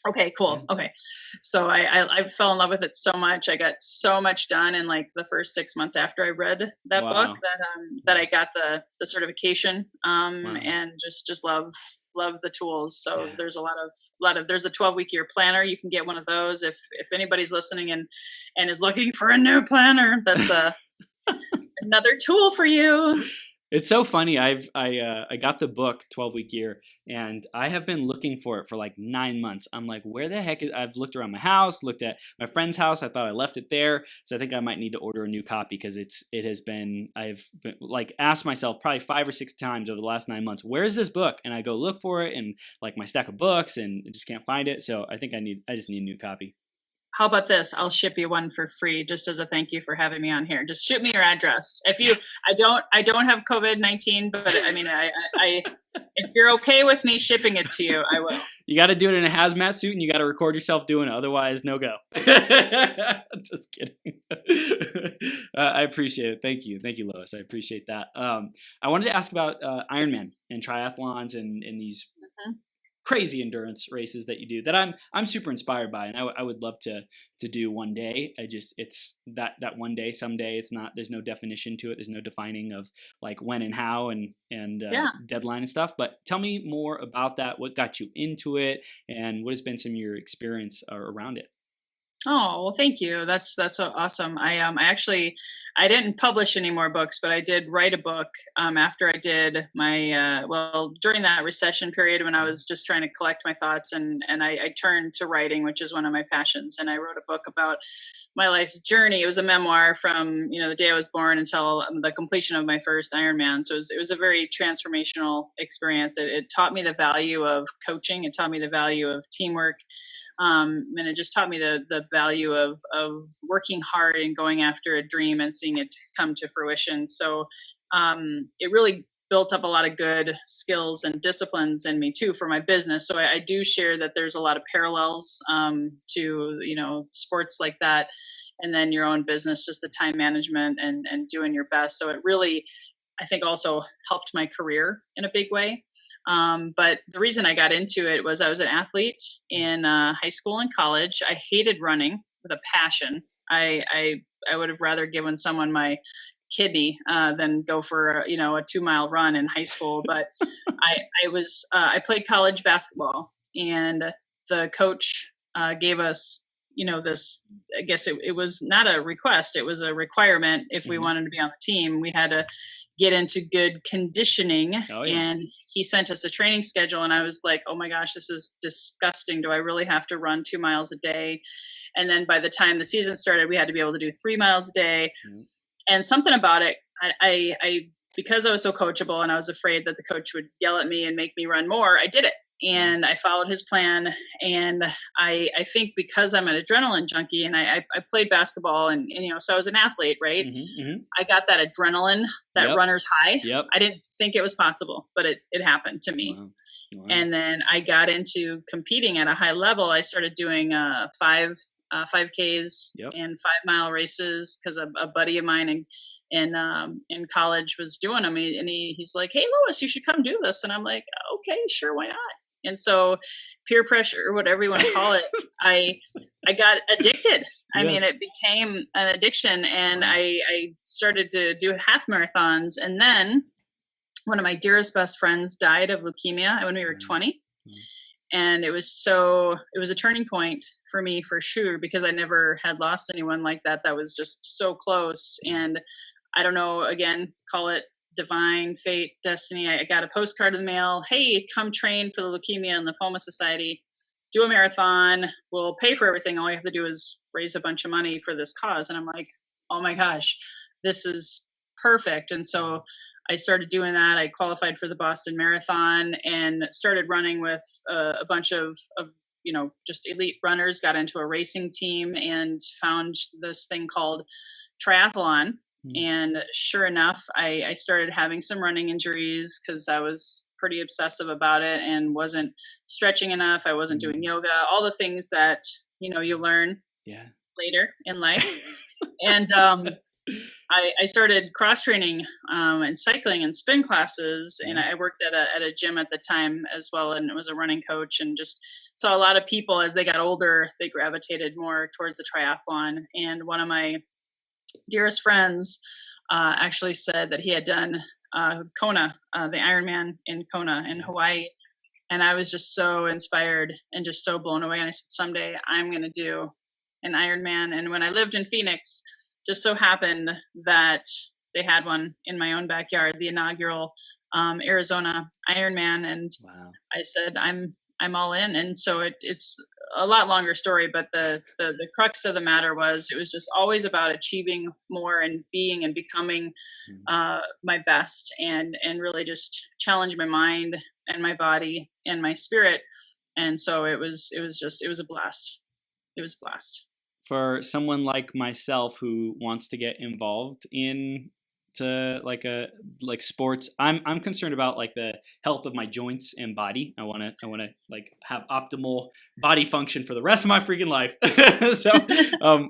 Speaker 2: Okay, cool. Yeah. Okay. So I fell in love with it so much. I got so much done in like the first 6 months after I read that book that I got the certification, and just love love the tools. So
Speaker 1: Yeah.
Speaker 2: there's a lot of there's a 12-week year planner. You can get one of those if anybody's listening and is looking for a new planner. That's another tool for you.
Speaker 1: It's so funny. I got the book 12-week year, and I have been looking for it for like 9 months. I'm like, where the heck is? I've looked around my house, looked at my friend's house. I thought I left it there, so I think I might need to order a new copy because I've been like asked myself probably 5 or 6 times over the last 9 months, where is this book? And I go look for it and like my stack of books, and I just can't find it. So I think I just need a new copy.
Speaker 2: How about this? I'll ship you one for free, just as a thank you for having me on here. Just shoot me your address. I don't have COVID-19, but I mean, I if you're okay with me shipping it to you, I will.
Speaker 1: You got to do it in a hazmat suit, and you got to record yourself doing it. Otherwise, no go. Just kidding. I appreciate it. Thank you, Lois. I appreciate that. I wanted to ask about Ironman and triathlons and these crazy endurance races that you do that I'm super inspired by, and I would love to do one day. It's that one day, someday. It's not, there's no definition to it. There's no defining of like when and how and deadline and stuff. But tell me more about that. What got you into it, and what has been some of your experience around it?
Speaker 2: Oh, well, thank you. That's so awesome. I didn't publish any more books, but I did write a book after I did my during that recession period when I was just trying to collect my thoughts, and I turned to writing, which is one of my passions. And I wrote a book about my life's journey. It was a memoir from the day I was born until the completion of my first Ironman. So it was a very transformational experience. It taught me the value of coaching. It taught me the value of teamwork. And it just taught me the value of working hard and going after a dream and seeing it come to fruition. So it really built up a lot of good skills and disciplines in me too for my business. So I do share that there's a lot of parallels to sports like that, and then your own business, just the time management and doing your best. So it really, I think, also helped my career in a big way. But the reason I got into it was I was an athlete in high school and college. I hated running with a passion. I would have rather given someone my kidney than go for a 2-mile run in high school. But I played college basketball, and the coach gave us this. I guess it was not a request; it was a requirement. If we wanted to be on the team, we had to get into good conditioning.
Speaker 1: Oh, yeah.
Speaker 2: And he sent us a training schedule, and I was like, oh my gosh, this is disgusting. Do I really have to run 2 miles a day? And then by the time the season started, we had to be able to do 3 miles a day. And something about it, I because I was so coachable and I was afraid that the coach would yell at me and make me run more, I did it. And I followed his plan. And I think because I'm an adrenaline junkie, and I played basketball, and so I was an athlete, right? I got that adrenaline, that runner's high.
Speaker 1: Yep.
Speaker 2: I didn't think it was possible, but it happened to me. Wow. And then I got into competing at a high level. I started doing 5Ks and 5-mile races because a buddy of mine in college was doing them, and he's like, hey, Lois, you should come do this. And I'm like, okay, sure, why not? And so peer pressure, or whatever you want to call it, I got addicted. I mean, it became an addiction, and I started to do half marathons. And then one of my dearest best friends died of leukemia when we were 20. And it was a turning point for me, for sure, because I never had lost anyone like that. That was just so close. And I don't know, again, call it divine fate, destiny. I got a postcard in the mail. Hey, come train for the Leukemia and Lymphoma Society. Do a marathon. We'll pay for everything. All you have to do is raise a bunch of money for this cause. And I'm like, oh my gosh, this is perfect. And so I started doing that. I qualified for the Boston Marathon and started running with a bunch of just elite runners, got into a racing team and found this thing called triathlon. And sure enough, I started having some running injuries because I was pretty obsessive about it and wasn't stretching enough. I wasn't doing yoga, all the things that, you learn later in life. And I started cross training and cycling and spin classes. And I worked at a gym at the time as well. And was a running coach, and just saw a lot of people as they got older, they gravitated more towards the triathlon. And one of my dearest friends actually said that he had done Kona, the Ironman in Kona in Hawaii. And I was just so inspired and just so blown away. And I said, someday I'm going to do an Ironman. And when I lived in Phoenix, just so happened that they had one in my own backyard, the inaugural Arizona Ironman. And
Speaker 1: Wow.
Speaker 2: I said, I'm all in. And so it's a lot longer story, but the crux of the matter was, it was just always about achieving more and being and becoming my best, and really just challenge my mind and my body and my spirit. And so it was a blast. It was a blast.
Speaker 1: For someone like myself who wants to get involved in sports, I'm concerned about like the health of my joints and body. I want to like have optimal body function for the rest of my freaking life. So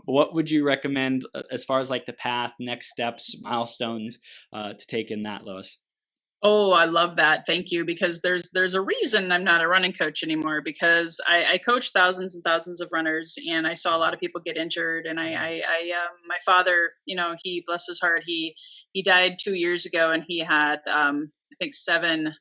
Speaker 1: what would you recommend as far as like the path, next steps, milestones to take in that, Lois?
Speaker 2: Oh, I love that. Thank you. Because there's a reason I'm not a running coach anymore, because I coach thousands and thousands of runners, and I saw a lot of people get injured. And my father, he, bless his heart, he died 2 years ago, and he had, I think 7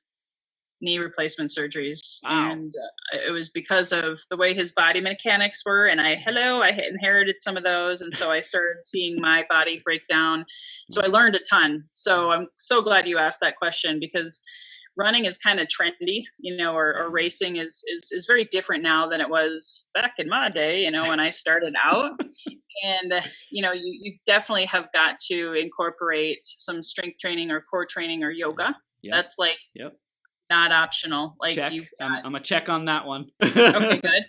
Speaker 2: knee replacement surgeries.
Speaker 1: Wow.
Speaker 2: And it was because of the way his body mechanics were. And I inherited some of those. And so I started seeing my body break down. So I learned a ton. So I'm so glad you asked that question, because running is kind of trendy, or racing is very different now than it was back in my day, when I started out. And, you definitely have got to incorporate some strength training or core training or yoga.
Speaker 1: Yep.
Speaker 2: That's like,
Speaker 1: yep.
Speaker 2: Not optional. Like,
Speaker 1: check. I'm a check on that one.
Speaker 2: Okay, good.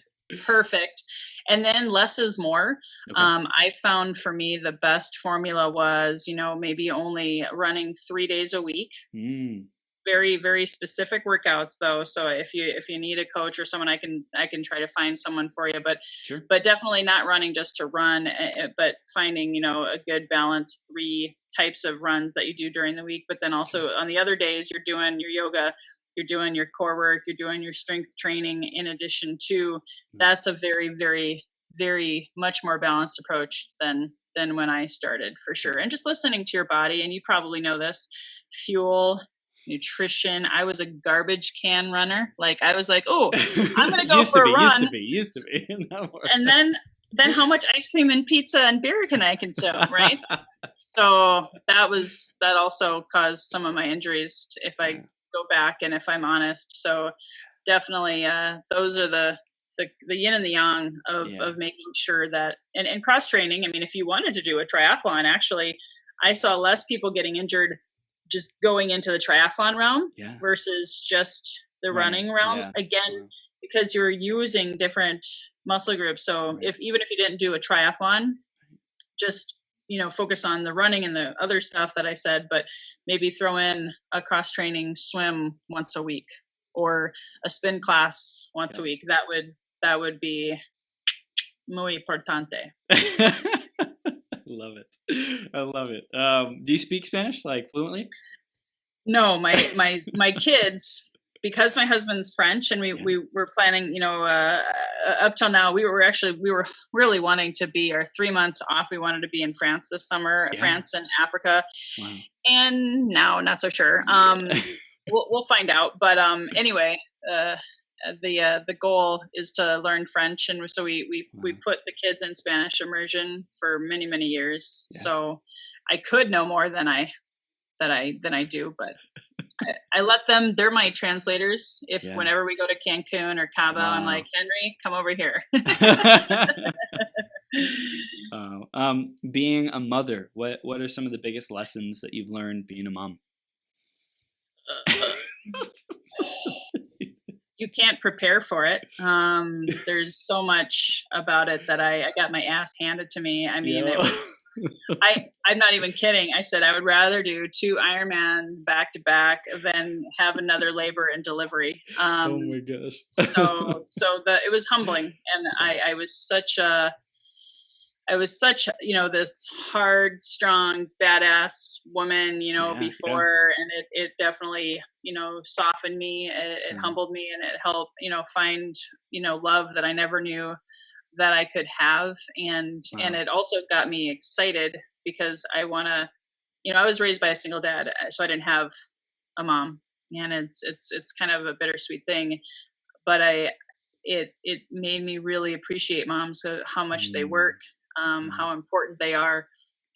Speaker 2: Perfect. And then less is more.
Speaker 1: Okay.
Speaker 2: I found for me the best formula was, maybe only running 3 days a week. Very, very specific workouts though. So if you need a coach or someone, I can try to find someone for you, but
Speaker 1: sure.
Speaker 2: But definitely not running just to run, but finding, a good balance, 3 types of runs that you do during the week. But then also on the other days, you're doing your yoga, you're doing your core work, you're doing your strength training in addition to. That's a very, very, very much more balanced approach than when I started, for sure. And just listening to your body, and you probably know this, fuel, nutrition. I was a garbage can runner. Like, I was like, oh, I'm going to go for a run.
Speaker 1: Used to be.
Speaker 2: And then how much ice cream and pizza and beer can I consume, right? So that also caused some of my injuries, if I go back and if I'm honest. So definitely those are the yin and the yang of making sure that, and cross training. I mean, if you wanted to do a triathlon, actually, I saw less people getting injured just going into the triathlon realm versus just the running realm. Again, because you're using different muscle groups. So even if you didn't do a triathlon, just, focus on the running and the other stuff that I said, but maybe throw in a cross training swim once a week or a spin class once a week. That would be muy importante.
Speaker 1: Love it. I love it. Do you speak Spanish like fluently?
Speaker 2: No, my kids, because my husband's French, and we were planning, up till now, we were really wanting to be our 3 months off. We wanted to be in France this summer, France and Africa. Wow. And now not so sure. We'll find out. But anyway, the goal is to learn French, and so we put the kids in Spanish immersion for many, many years. So I could know more than I do, but I let them. They're my translators. Whenever we go to Cancun or Cabo, I'm like, Henry, come over here.
Speaker 1: Being a mother, what are some of the biggest lessons that you've learned being a mom?
Speaker 2: You can't prepare for it. There's so much about it that I got my ass handed to me. I mean, it was, I'm not even kidding. I said, I would rather do 2 Ironmans back to back than have another labor and delivery.
Speaker 1: Oh my gosh.
Speaker 2: It was humbling. And I was such, this hard, strong, badass woman, before. And it definitely, softened me. It humbled me, and it helped, find, love that I never knew that I could have. And it also got me excited, because I want to, I was raised by a single dad, so I didn't have a mom, man, it's kind of a bittersweet thing, but it made me really appreciate moms, how much they work, how important they are,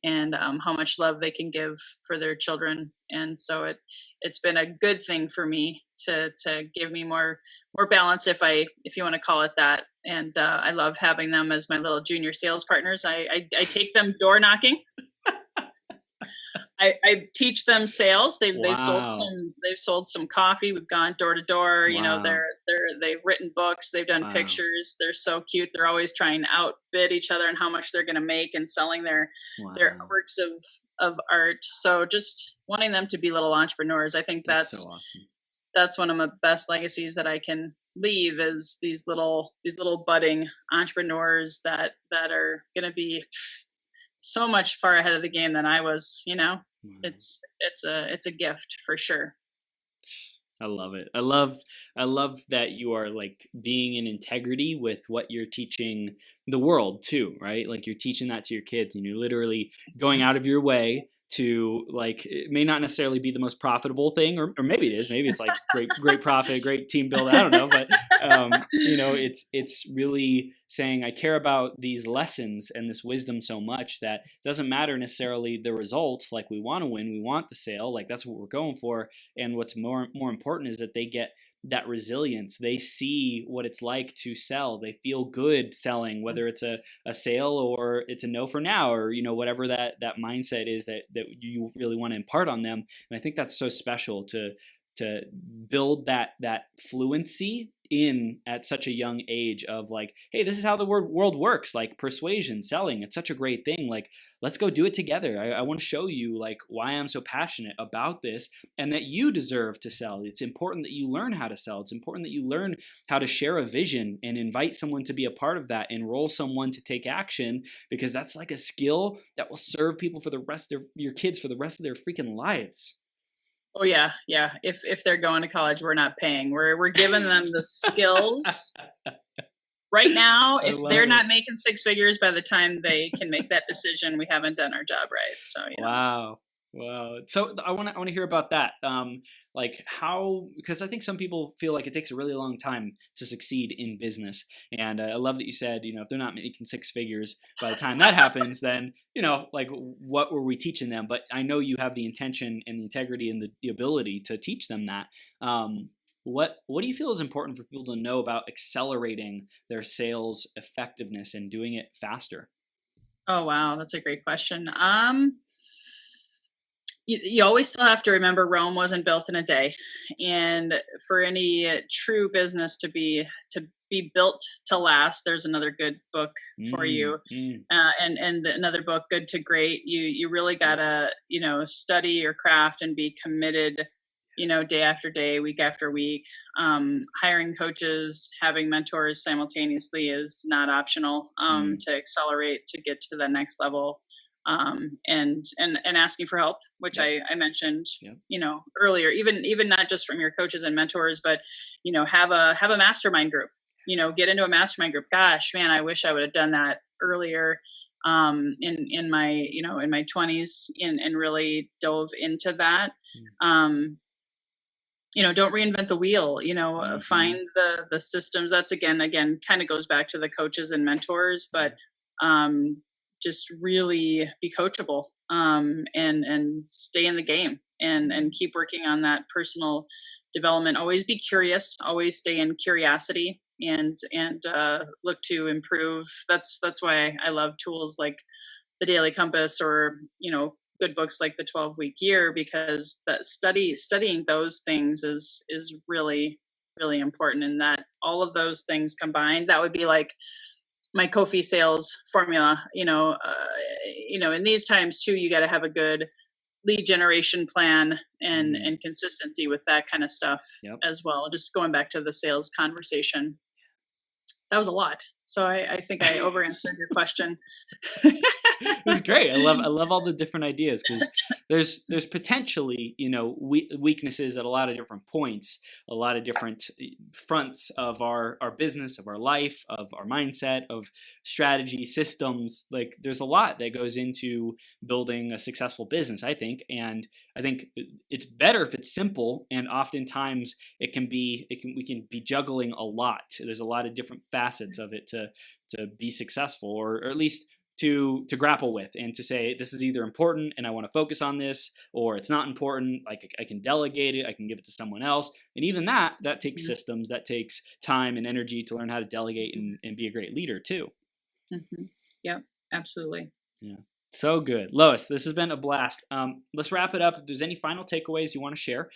Speaker 2: and how much love they can give for their children. And so it's been a good thing for me to give me more balance, if you want to call it that. And I love having them as my little junior sales partners. I take them door knocking. I teach them sales. They've sold some coffee. We've gone door to door. You know, they've written books. They've done pictures. They're so cute. They're always trying to outbid each other and how much they're going to make and selling their works of art. So just wanting them to be little entrepreneurs. I think that's so awesome. That's one of my best legacies that I can leave, is these little budding entrepreneurs that are going to be so much far ahead of the game than I was. You know, it's a gift for sure.
Speaker 1: I love it. I love that you are like being in integrity with what you're teaching the world too, right? Like you're teaching that to your kids, and you're literally going out of your way to, like, it may not necessarily be the most profitable thing, or maybe it is. Maybe it's like great profit, great team build. I don't know, but you know, it's really saying, I care about these lessons and this wisdom so much that it doesn't matter necessarily the result. Like, we want to win, we want the sale, like that's what we're going for. And what's more important is that they get that resilience. They see what it's like to sell. They feel good selling, whether it's a sale or it's a no for now, or, you know, whatever that mindset is that you really want to impart on them. And I think that's so special to build that fluency in at such a young age of like, hey, this is how the world works. Like persuasion, selling, it's such a great thing. Like, let's go do it together. I want to show you like why I'm so passionate about this, and that you deserve to sell. It's important that you learn how to sell. It's important that you learn how to share a vision and invite someone to be a part of that, enroll someone to take action, because that's like a skill that will serve people for the rest of your kids for the rest of their freaking lives.
Speaker 2: Oh yeah. If they're going to college, we're not paying. We're giving them the skills right now. If they're not making six figures by the time they can make that decision, we haven't done our job right. So
Speaker 1: Wow. So I want to hear about that. Like how, because I think some people feel like it takes a really long time to succeed in business. And I love that you said, you know, if they're not making six figures by the time that happens, then, you know, like what were we teaching them? But I know you have the intention and the integrity and the ability to teach them that. What do you feel is important for people to know about accelerating their sales effectiveness and doing it faster?
Speaker 2: Oh, wow. That's a great question. You always still have to remember Rome wasn't built in a day, and for any true business to be built to last, there's another good book for you, and another book, Good to Great. You really gotta, you know, study your craft and be committed, you know, day after day, week after week. Hiring coaches, having mentors simultaneously is not optional to accelerate, to get to the next level. And asking for help, which I mentioned, you know, earlier, even not just from your coaches and mentors, but, you know, have a mastermind group, you know, get into a mastermind group. Gosh, man, I wish I would have done that earlier, in my, you know, in my 20s, and really dove into that. You know, don't reinvent the wheel, you know, find the systems. That's again, kind of goes back to the coaches and mentors, but, just really be coachable, and stay in the game, and keep working on that personal development. Always be curious, always stay in curiosity, and look to improve. That's why I love tools like the Daily Compass, or, you know, good books like the 12-Week Year, because that studying those things is really, really important. And that all of those things combined, that would be like my Koffi sales formula. You know, in these times too, you got to have a good lead generation plan and consistency with that kind of stuff as well. Just going back to the sales conversation, that was a lot. So I think I over answered your question.
Speaker 1: It was great. I love all the different ideas, because there's potentially, weaknesses at a lot of different points, a lot of different fronts of our business, of our life, of our mindset, of strategy, systems. Like, there's a lot that goes into building a successful business, I think. And I think it's better if it's simple, and oftentimes we can be juggling a lot. There's a lot of different facets of it to be successful, or at least to grapple with, and to say, this is either important and I want to focus on this, or it's not important. Like, I can delegate it, I can give it to someone else. And even that takes systems, that takes time and energy to learn how to delegate and be a great leader too.
Speaker 2: Mm-hmm. Yep, absolutely.
Speaker 1: Yeah. So good. Lois, this has been a blast. Let's wrap it up. If there's any final takeaways you want to share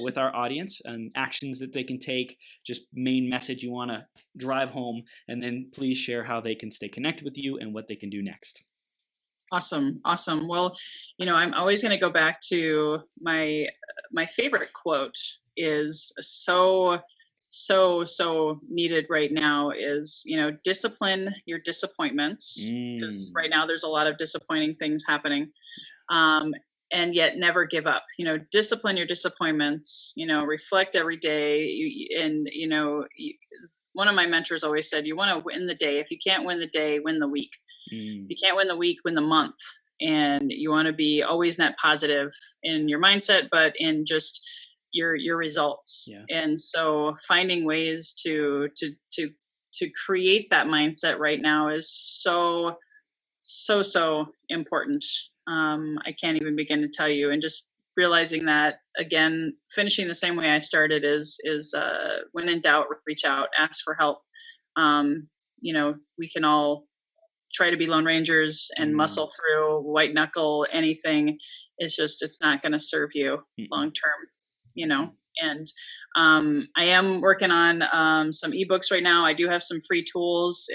Speaker 1: with our audience, and actions that they can take, just main message you want to drive home, and then please share how they can stay connected with you and what they can do next.
Speaker 2: Awesome. Well, I'm always going to go back to my favorite quote is so needed right now is, discipline your disappointments, because right now there's a lot of disappointing things happening, and yet never give up. Discipline your disappointments, reflect every day. One of my mentors always said, you want to win the day. If you can't win the day, win the week. If you can't win the week, win the month. And you want to be always net positive in your mindset, but in just your results. Yeah. And so finding ways to create that mindset right now is so important. I can't even begin to tell you. And just realizing that, again, finishing the same way I started is when in doubt, reach out, ask for help. We can all try to be Lone Rangers and muscle through, white knuckle anything. It's not going to serve you long term, and I am working on some ebooks right now. I do have some free tools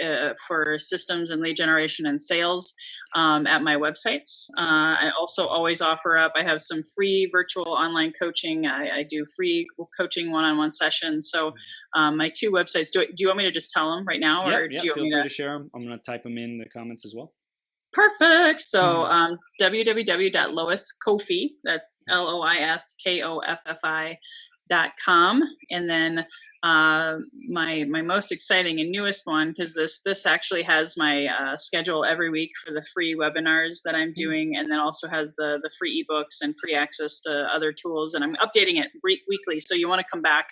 Speaker 2: for systems and lead generation and sales at my websites. I also always offer up, I have some free virtual online coaching. I do free coaching one-on-one sessions. So my two websites, do you want me to just tell them right now?
Speaker 1: Yeah,
Speaker 2: or do you
Speaker 1: feel free to share them. I'm going to type them in the comments as well.
Speaker 2: Perfect. So www.loiskoffi, that's LOISKOFFI.com. And then my most exciting and newest one, because this actually has my schedule every week for the free webinars that I'm doing, and then also has the free ebooks and free access to other tools. And I'm updating it weekly. So you want to come back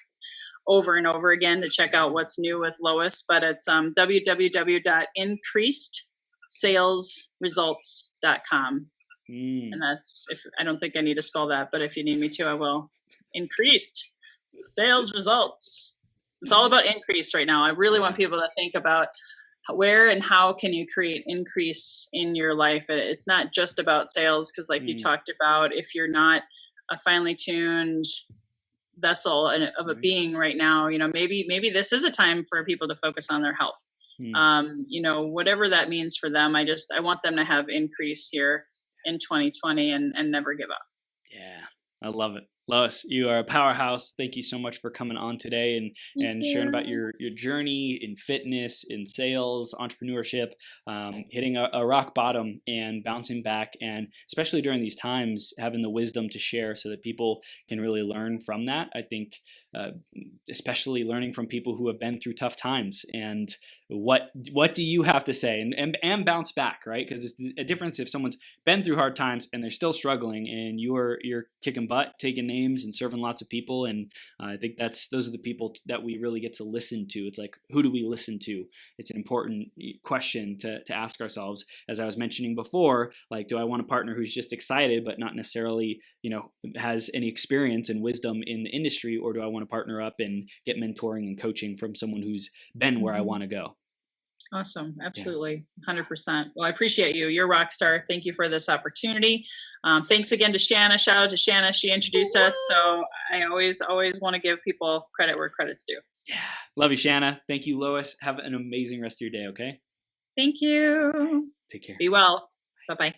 Speaker 2: over and over again to check out what's new with Lois. But it's www.increasedsalesresults.com. And that's, I don't think I need to spell that, but if you need me to, I will. Increased sales results. It's all about increase right now. I really want people to think about where and how can you create increase in your life. It's not just about sales, because like you talked about, if you're not a finely tuned vessel of a being right now, maybe this is a time for people to focus on their health. Whatever that means for them. I want them to have increase here in 2020 and never give up. Yeah.
Speaker 1: I love it. Lois, you are a powerhouse. Thank you so much for coming on today and sharing about your journey in fitness, in sales, entrepreneurship, hitting a rock bottom and bouncing back, and especially during these times, having the wisdom to share so that people can really learn from that. I think especially learning from people who have been through tough times, and what do you have to say, and bounce back, right? Because it's a difference if someone's been through hard times and they're still struggling, and you're kicking butt, taking names, and serving lots of people. And I think those are the people that we really get to listen to. It's like, who do we listen to? It's an important question to ask ourselves. As I was mentioning before, like, do I want a partner who's just excited but not necessarily has any experience and wisdom in the industry, or do I want to partner up and get mentoring and coaching from someone who's been where I want to go?
Speaker 2: Awesome. Absolutely. 100%. Well, I appreciate you. You're a rock star. Thank you for this opportunity. Thanks again to Shanna. Shout out to Shanna. She introduced us. So I always want to give people credit where credit's due.
Speaker 1: Yeah. Love you, Shanna. Thank you, Lois. Have an amazing rest of your day. Okay.
Speaker 2: Thank you.
Speaker 1: Take care.
Speaker 2: Be well. Bye-bye.